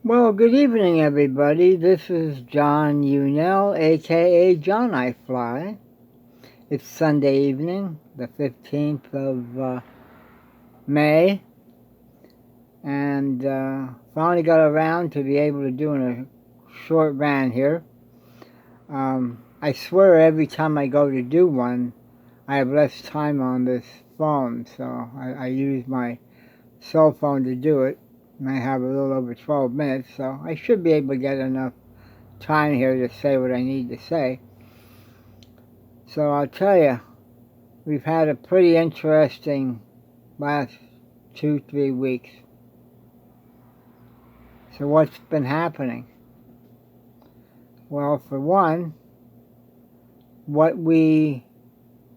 Well, good evening, everybody. This is John Unell, aka John I Fly. It's Sunday evening, the 15th of May, and finally got around to be able to doing a short rant here. I swear every time I go to do one, I have less time on this phone, so I use my cell phone to do it. And I have a little over 12 minutes, so I should be able to get enough time here to say what I need to say. So I'll tell you, we've had a pretty interesting last 2-3 weeks. So what's been happening? Well, for one, what we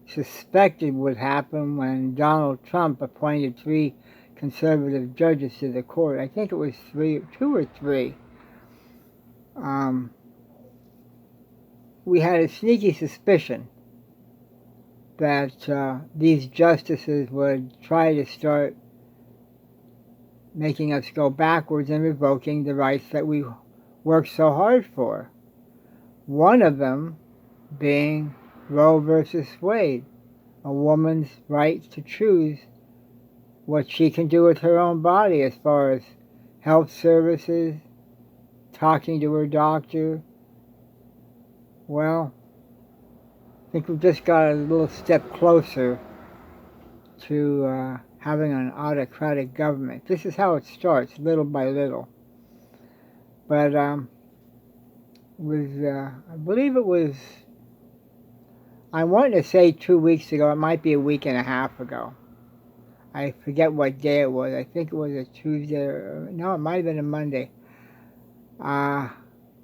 suspected would happen when Donald Trump appointed 3 conservative judges to the court. I think it was 2 or 3. We had a sneaky suspicion that these justices would try to start making us go backwards and revoking the rights that we worked so hard for. One of them being Roe versus Wade, a woman's right to choose what she can do with her own body as far as health services, talking to her doctor. Well, I think we've just got a little step closer to having an autocratic government. This is how it starts, little by little. But I believe it was, I wanted to say 2 weeks ago, it might be a week and a half ago. I forget what day it was. I think it was a Tuesday, no, it might have been a Monday. I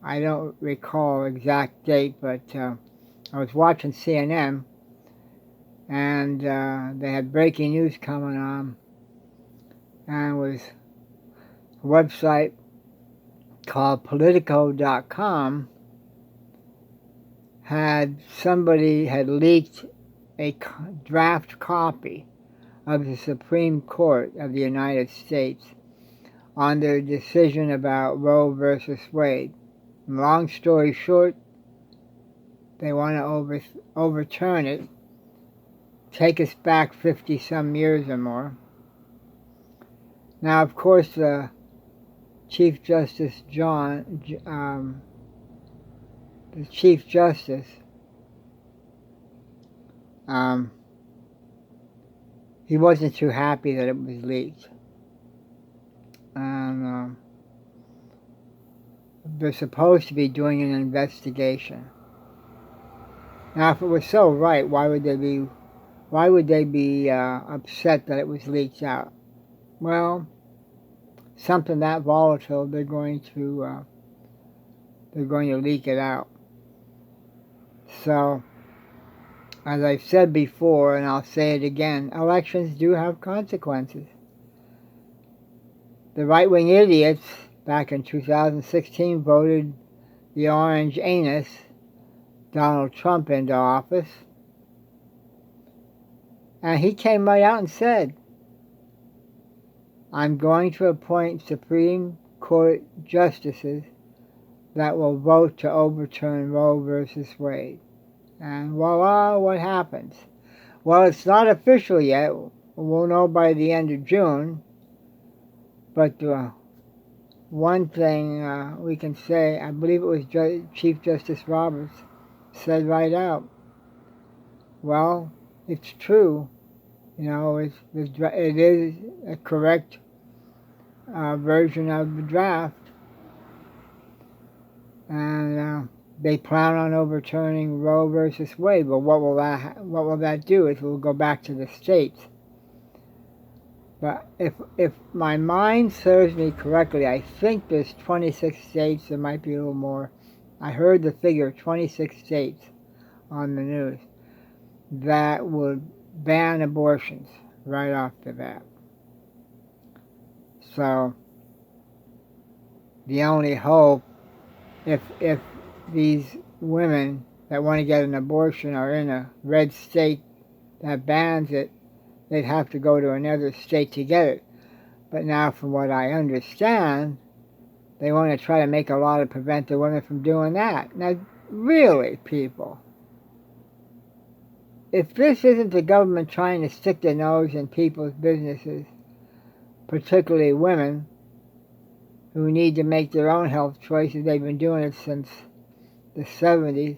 don't recall exact date, but I was watching CNN, and they had breaking news coming on, and it was a website called Politico.com somebody had leaked a draft copy of the Supreme Court of the United States on their decision about Roe versus Wade. Long story short, they want to overturn it, take us back 50-some years or more. Now, of course, the Chief Justice he wasn't too happy that it was leaked. And they're supposed to be doing an investigation. Now, if it was so right, why would they be upset that it was leaked out? Well, something that volatile, they're going to leak it out. So, as I've said before, and I'll say it again, elections do have consequences. The right-wing idiots back in 2016 voted the orange anus, Donald Trump, into office. And he came right out and said, I'm going to appoint Supreme Court justices that will vote to overturn Roe versus Wade. And voila, what happens? Well, it's not official yet. We'll know by the end of June. But one thing we can say, I believe it was Chief Justice Roberts, said right out, well, it's true. You know, it is a correct version of the draft. And they plan on overturning Roe versus Wade. But what will that do? It will go back to the states. But if my mind serves me correctly, I think there's 26 states. There might be a little more. I heard the figure 26 states on the news that would ban abortions right off the bat. So the only hope, if these women that want to get an abortion are in a red state that bans it, they'd have to go to another state to get it. But now, from what I understand, They want to try to make a law to prevent the women from doing that. Now, really, people, if this isn't the government trying to stick their nose in people's businesses, particularly women, who need to make their own health choices, they've been doing it since the 70s,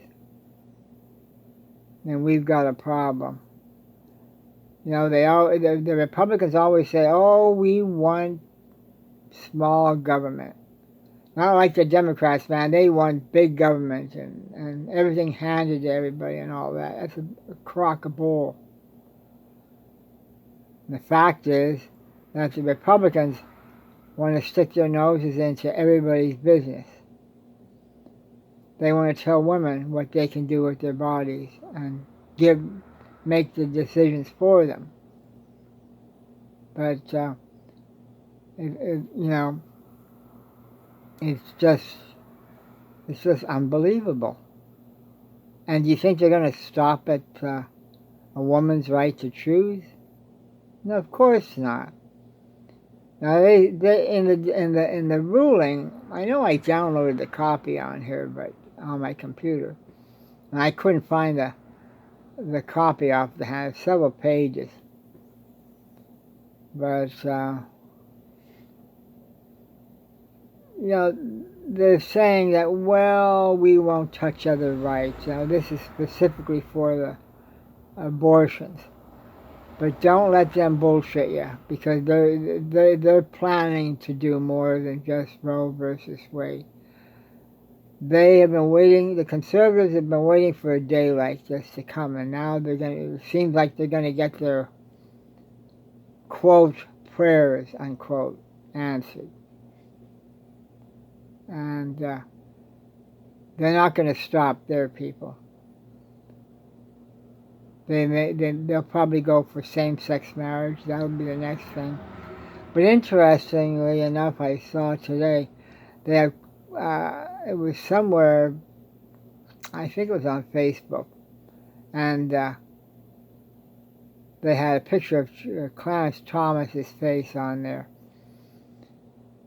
then we've got a problem. You know, the Republicans always say, oh, we want small government. Not like the Democrats, man. They want big government and everything handed to everybody and all that. That's a crock of bull. The fact is that the Republicans want to stick their noses into everybody's business. They want to tell women what they can do with their bodies and make the decisions for them. But, you know, it's just unbelievable. And do you think they're going to stop at a woman's right to choose? No, of course not. Now they in the ruling, I know I downloaded the copy on here, but on my computer, and I couldn't find the copy off the hand. Several pages, but you know, they're saying that, well, we won't touch other rights. You know, this is specifically for the abortions. But don't let them bullshit you, because they're planning to do more than just Roe versus Wade. They have been waiting. The conservatives have been waiting for a day like this to come, and now it seems like they're going to get their quote prayers unquote answered, and they're not going to stop their people. They'll probably go for same-sex marriage. That'll be the next thing. But interestingly enough, I saw today, they have, it was somewhere, I think it was on Facebook, and they had a picture of Clarence Thomas's face on there.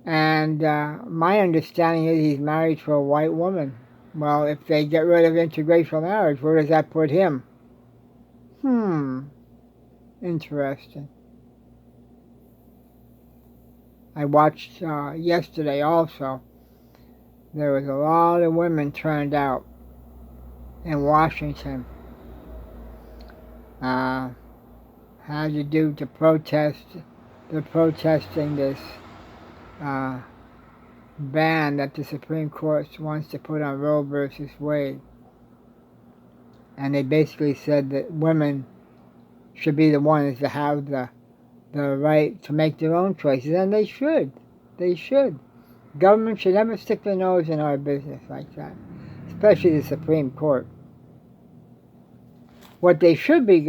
And my understanding is he's married to a white woman. Well, if they get rid of interracial marriage, where does that put him? Interesting. I watched yesterday also. There was a lot of women turned out in Washington. Had to do to protest. They're protesting this ban that the Supreme Court wants to put on Roe versus Wade. And they basically said that women should be the ones to have the right to make their own choices, and they should. They should. Government should never stick their nose in our business like that, especially the Supreme Court. What they should be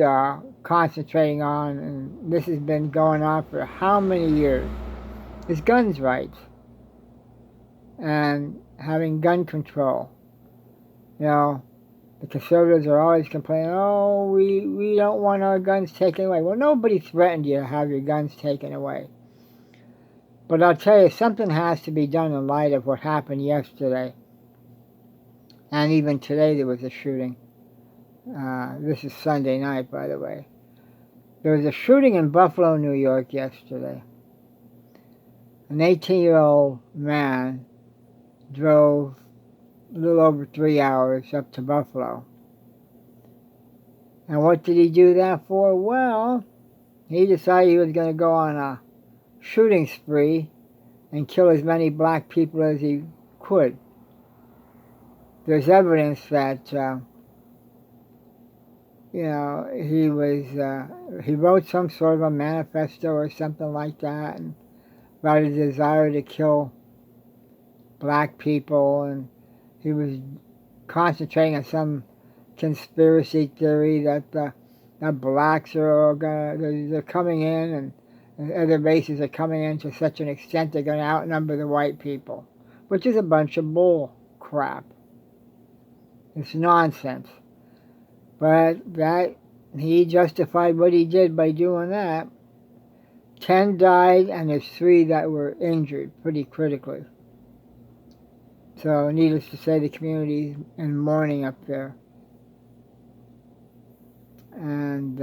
concentrating on, and this has been going on for how many years, is guns rights and having gun control. You know, the conservatives are always complaining, oh, we don't want our guns taken away. Well, nobody threatened you to have your guns taken away. But I'll tell you, something has to be done in light of what happened yesterday. And even today there was a shooting. This is Sunday night, by the way. There was a shooting in Buffalo, New York yesterday. An 18-year-old man drove a little over 3 hours up to Buffalo. And what did he do that for? Well, he decided he was going to go on a shooting spree and kill as many black people as he could. There's evidence that, you know, he wrote some sort of a manifesto or something like that, and about his desire to kill black people, and he was concentrating on some conspiracy theory that blacks are they're coming in, and other races are coming in to such an extent they're going to outnumber the white people, which is a bunch of bull crap. It's nonsense. But that he justified what he did by doing that. 10 died, and there's 3 that were injured pretty critically. So, needless to say, the community is in mourning up there. And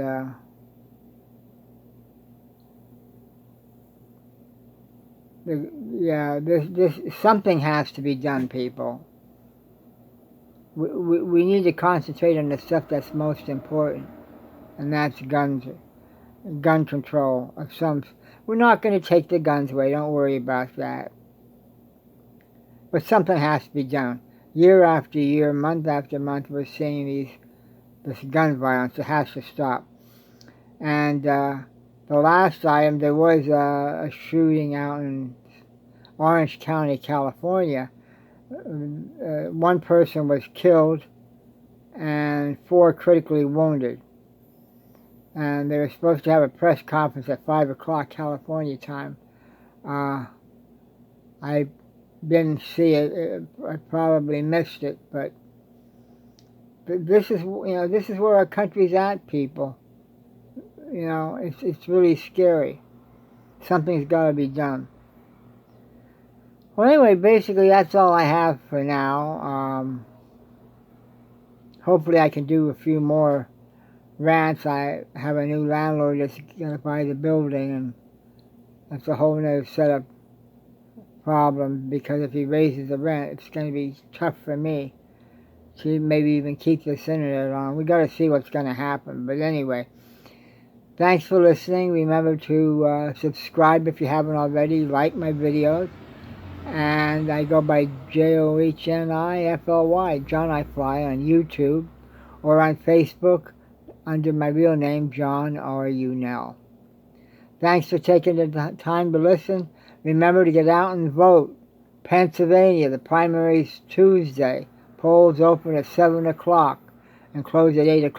this something has to be done, people. We need to concentrate on the stuff that's most important, and that's gun control of some. We're not going to take the guns away. Don't worry about that. But something has to be done. Year after year, month after month, we're seeing this gun violence. It has to stop. And the last item, there was a shooting out in Orange County, California. One person was killed and 4 critically wounded. And they were supposed to have a press conference at 5 o'clock California time. I didn't see it. I probably missed it, but this is where our country's at, people. It's really scary. Something's got to be done. Well, anyway, basically that's all I have for now. Hopefully I can do a few more rants. I have a new landlord that's going to buy the building, and that's a whole other setup problem, because if he raises the rent, it's going to be tough for me to maybe even keep this internet on. We got to see what's going to happen. But anyway, thanks for listening. Remember to subscribe if you haven't already. Like my videos. And I go by JOHNIFLY, John I Fly, on YouTube, or on Facebook under my real name, John R. Unell. Thanks for taking the time to listen. Remember to get out and vote. Pennsylvania, the primary's Tuesday. Polls open at 7 o'clock and close at 8 o'clock.